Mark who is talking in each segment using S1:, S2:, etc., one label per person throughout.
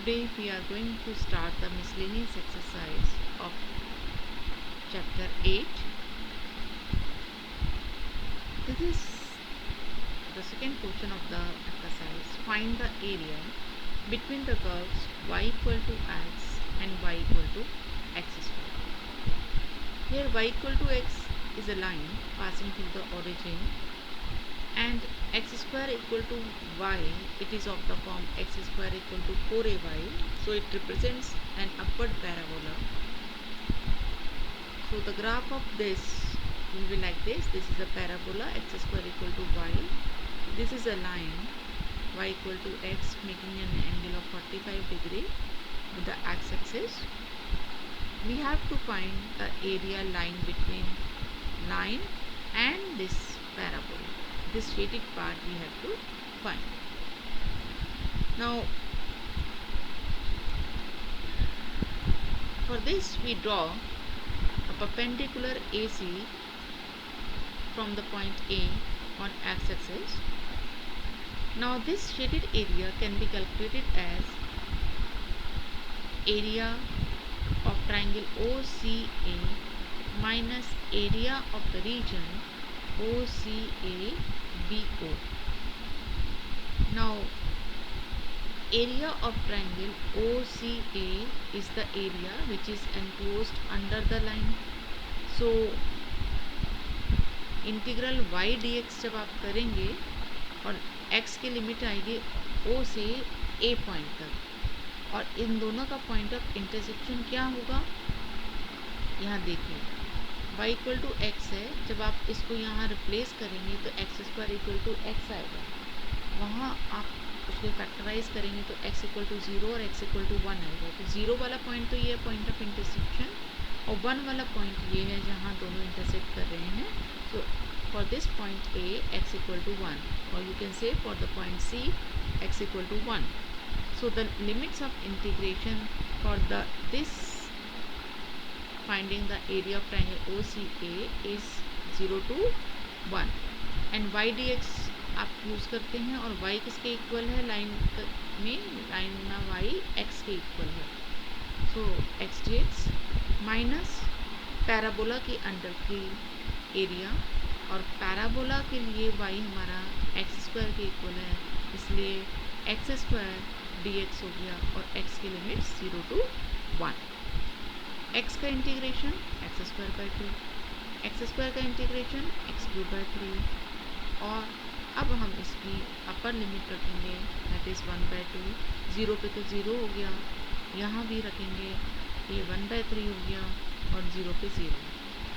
S1: Today we are going to start the miscellaneous exercise of chapter 8. This is the second portion of the exercise. Find the area between the curves y equal to x and y equal to x square. Here y equal to x is a line passing through the origin, and x square equal to y, it is of the form x square equal to 4ay, so it represents an upward parabola. So the graph of this will be like this. This is a parabola, x square equal to y. This is a line y equal to x, making an angle of 45 degree with the x-axis. We have to find the area lying between line and this parabola. This shaded part we have to find. Now for this we draw a perpendicular AC from the point A on x-axis. Now this shaded area can be calculated as area of triangle OCA minus area of the region OCA BO. Now area of triangle OCA is the area which is enclosed under the line. So integral y dx जब आप करेंगे और x की limit आएगी O से A point तक, और इन दोनों का पॉइंट ऑफ इंटरसेक्शन क्या होगा, यहाँ देखिए y इक्वल टू एक्स है. जब आप इसको यहाँ रिप्लेस करेंगे तो x square equal to x आएगा. वहाँ आप उसको फैक्टराइज करेंगे तो x इक्वल टू 0 और x इक्वल टू 1 आएगा. तो 0 वाला पॉइंट तो ये है पॉइंट ऑफ इंटरसेक्शन, और 1 वाला पॉइंट ये है जहाँ दोनों इंटरसेक्ट कर रहे हैं. So for this point A x equal to 1, और you can say for the point C x equal to 1. So the limits of integration for this finding the area of triangle OCA is 0 to 1, and y dx आप use करते हैं, और y किसके equal है, line में y x के equal है. सो x dx minus parabola के अंडर की एरिया, और पैराबोला के लिए y हमारा एक्स स्क्वायर के इक्वल है, इसलिए एक्स स्क्वायर dx हो गया, और x की लिमिट 0 to 1. x का integration x square by 2, x square का इंटीग्रेशन एक्स क्यूब बाई 3, और अब हम इसकी अपर लिमिट रखेंगे दैट इज़ 1 बाई 2. 0 पे तो 0 हो गया, यहाँ भी रखेंगे ये 1 बाई 3 हो गया, और 0 पे 0.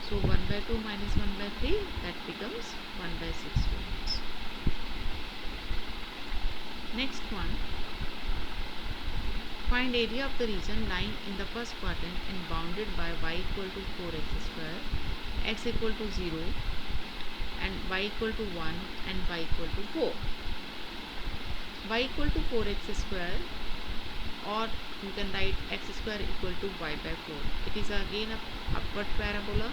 S1: सो 1 by 2 minus 1 by 3 that becomes 1 by 6 units. Next one, find area of the region lying in the first quadrant and bounded by y equal to 4x square, x equal to 0 and y equal to 1 and y equal to 4. y equal to 4x square, or you can write x square equal to y by 4. It is again a upward parabola,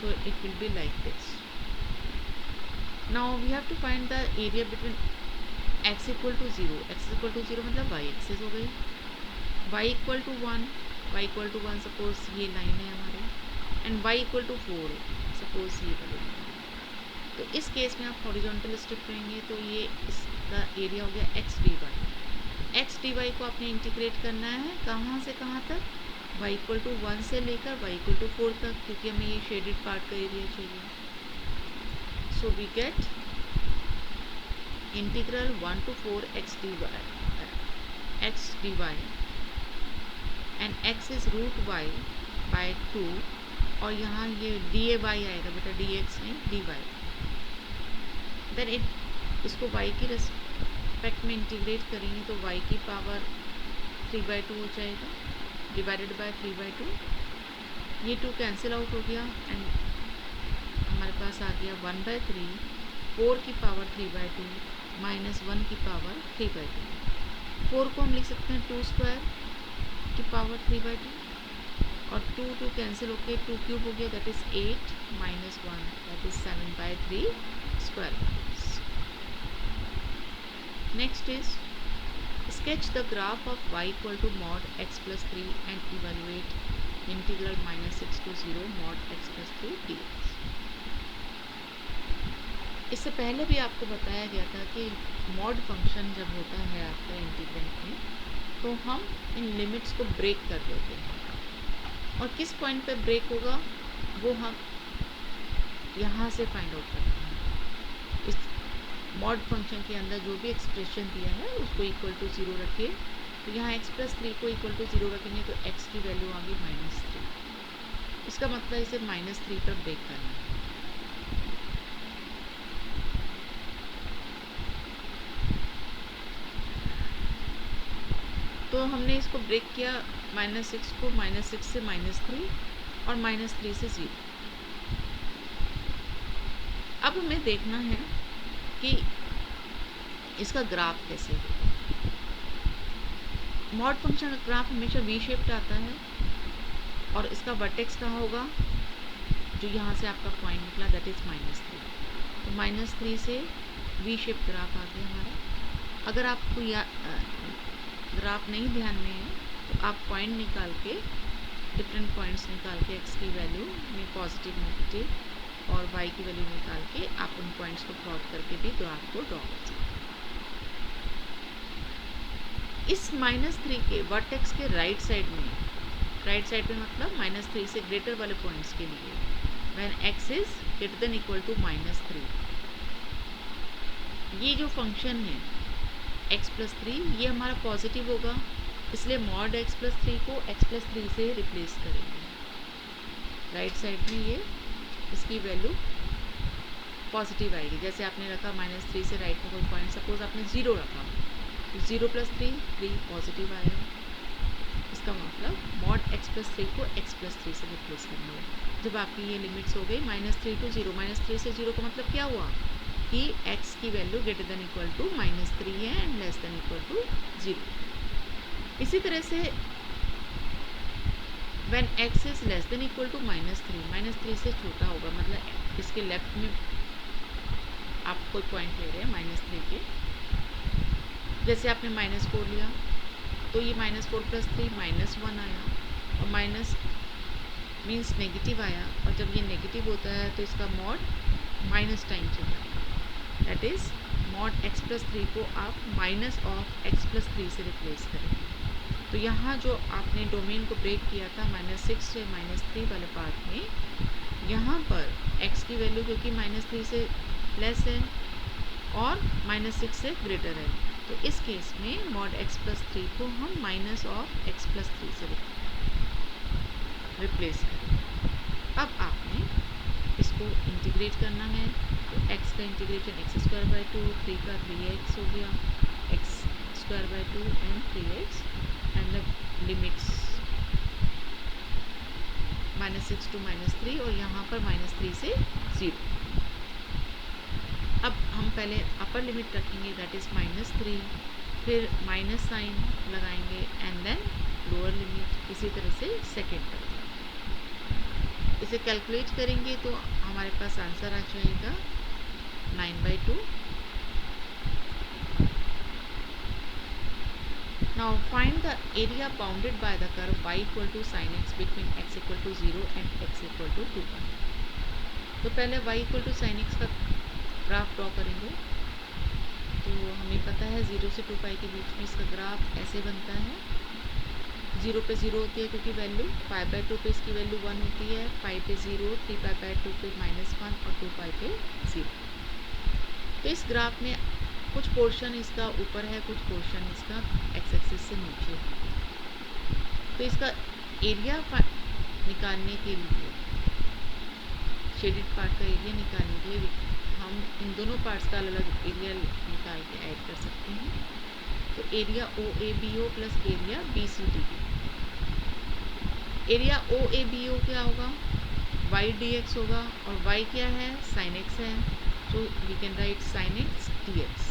S1: so it will be like this. Now we have to find the area between x equal to 0. x equal to 0 मतलब y axis हो गई, y equal to 1, y equal to 1 suppose ये line है हमारे, and y equal to 4 suppose ये वाली line. तो इस केस में आप हॉरिजॉन्टल स्ट्रिप करेंगे तो ये इसका एरिया हो गया x dy. x dy को आपने इंटीग्रेट करना है कहाँ से कहाँ तक, y इक्वल टू 1 से लेकर y इक्वल टू 4 तक, क्योंकि हमें ये शेडेड पार्ट का एरिया चाहिए. So we get integral 1 to 4 x dy, and x is root y by 2, और यहाँ ये dy आएगा बेटा, dx नहीं dy. देन इसको y की रेस्पेक्ट में इंटीग्रेट करेंगे तो y की पावर 3/2 हो जाएगा डिवाइडेड बाय 3/2. ये 2 कैंसिल आउट हो गया, एंड हमारे पास आ गया 1/3, 4 की पावर 3/2 माइनस 1 की पावर 3/2. 4 को हम लिख सकते हैं 2 स्क्वायर की पावर 3/2, और 2 कैंसिल होके 2 क्यूब हो गया that is 8 minus 1 that is 7/3 square. Next is sketch the graph of y equal to mod x plus 3 and evaluate integral minus 6 to 0 mod x plus 3 dx। इससे पहले भी आपको बताया गया था कि मॉड फंक्शन जब होता है आपका इंटीग्रेंट में, तो हम इन लिमिट्स को ब्रेक कर देते हैं, और किस पॉइंट पे ब्रेक होगा वो हम यहाँ से फाइंड आउट करते हैं। इस मॉड फंक्शन के अंदर जो भी एक्सप्रेशन दिया है उसको इक्वल टू 0 रखिए, तो यहाँ x प्लस 3 को इक्वल टू 0 रखेंगे तो x की वैल्यू आ गई -3। इसका मतलब इसे -3 पर ब्रेक करना है। तो हमने इसको ब्रेक किया, -6 को, -6 से -3 और -3 से 0। अब हमें देखना है कि इसका ग्राफ कैसे होगा। मॉड फंक्शन का ग्राफ हमेशा वी शेप्ड आता है, और इसका वर्टेक्स कहाँ होगा, जो यहाँ से आपका पॉइंट निकला, दैट इज़ -3। तो -3 से वी शेप ग्राफ आ गया हमारा। अगर आपको ग्राफ नहीं ध्यान में है तो आप पॉइंट निकाल के, डिफरेंट पॉइंट्स निकाल के x की वैल्यू में पॉजिटिव, नेगेटिव और y की वैल्यू निकाल के आप उन पॉइंट्स को प्लॉट करके भी ग्राफ को ड्रॉ कर सकते हैं। इस -3 के वर्टेक्स के राइट साइड में मतलब -3 से ग्रेटर वाले पॉइंट्स के लिए, when x is greater than equal to -3, ये जो फंक्शन है x प्लस 3 ये हमारा पॉजिटिव होगा, इसलिए मॉड x प्लस 3 को x प्लस 3 से रिप्लेस करेंगे। राइट साइड में ये इसकी वैल्यू पॉजिटिव आएगी। जैसे आपने रखा -3 से राइट में कोई पॉइंट, सपोज आपने 0 रखा, तो 0 प्लस 3 पॉजिटिव आएगा। इसका मतलब मॉड x प्लस 3 को x प्लस 3 से रिप्लेस करना है। जब आपकी ये लिमिट्स हो गई -3 to 0, -3 से 0 का मतलब क्या हुआ कि x की value greater than equal to -3 है and less than equal to 0। इसी तरह से when x is less than equal to -3 से छोटा होगा, मतलब इसके लेफ्ट में आप कोई पॉइंट ले रहे हैं -3 के, जैसे आपने -4 लिया तो ये -4 प्लस 3 -1 आया, और माइनस मीन्स नेगेटिव आया, और जब ये नेगेटिव होता है तो इसका मॉड माइनस टाइम चला है, that is mod x plus 3 को आप माइनस ऑफ x प्लस 3 से रिप्लेस करेंगे। तो यहाँ जो आपने डोमेन को ब्रेक किया था -6 से -3 वाले पार्ट में, यहाँ पर x की वैल्यू क्योंकि -3 से लेस है और -6 से ग्रेटर है, तो इस केस में मॉड x प्लस 3 को हम माइनस ऑफ x प्लस 3 से रिप्लेस करें। अब आपने इसको इंटीग्रेट करना है, तो x का इंटीग्रेशन x² 2, 3 का 3x हो गया, x² 2 and 3x, and the limits -6 to -3 और यहाँ पर -3 से 0। अब हम पहले अपर लिमिट रखेंगे, दैट इज़ -3, फिर माइनस साइन लगाएंगे एंड देन लोअर लिमिट, इसी तरह से सेकेंड तक। इसे कैलकुलेट करेंगे तो हमारे पास आंसर आ जाएगा 9/2। Now find the area bounded by the curve y equal to sin x between x equal to 0 and x equal to 2 pi। तो पहले y equal to sin x का ग्राफ ड्रॉ करेंगे। तो हमें पता है 0 से 2 पाई के बीच में इसका ग्राफ ऐसे बनता है। 0 पे 0 होती है क्योंकि वैल्यू, π/2 पे इसकी वैल्यू 1 होती है, पाई पे 0, 3π/2 पे -1 और 2 पाई पे 0। तो इस ग्राफ में कुछ पोर्शन इसका ऊपर है, कुछ पोर्शन इसका एक्स एक्सिस से नीचे है। तो इसका एरिया निकालने के लिए, शेडेड पार्ट का एरिया निकालने के लिए हम इन दोनों पार्ट्स का अलग अलग एरिया निकाल के ऐड कर सकते हैं। तो area OABO plus area BCDB। Area OABO क्या होगा, y dx होगा, और y क्या है, sin x है, तो we can write sin x dx।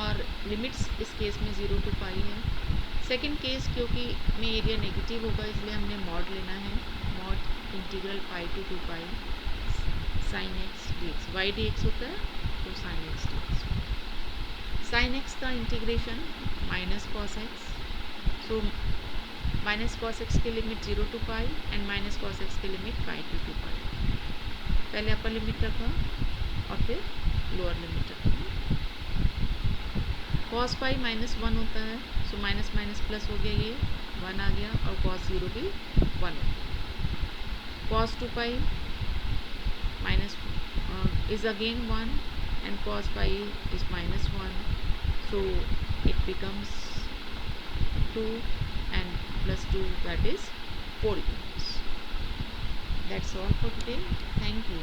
S1: और लिमिट्स इस केस में 0 to पाई है। सेकंड केस क्योंकि में एरिया नेगेटिव होगा इसलिए हमने मॉड लेना है, mod integral pi to 2 pi sin x dx। y dx होता है तो sin x dx। sin x का integration minus cos x. So minus cos x की limit 0 to pi and minus cos x की limit pi to 2 pi. पहले upper limit रखा और फिर लोअर लिमिट रखा. कॉस पाई माइनस 1 होता है, सो माइनस माइनस प्लस हो गया, ये 1 आ गया, और कॉस 0 भी 1 हो गया. Cos 2 pi minus is again 1 and cos pi is minus 1, so it becomes 2 and plus 2, that is 4 units. That's all for today. Thank you.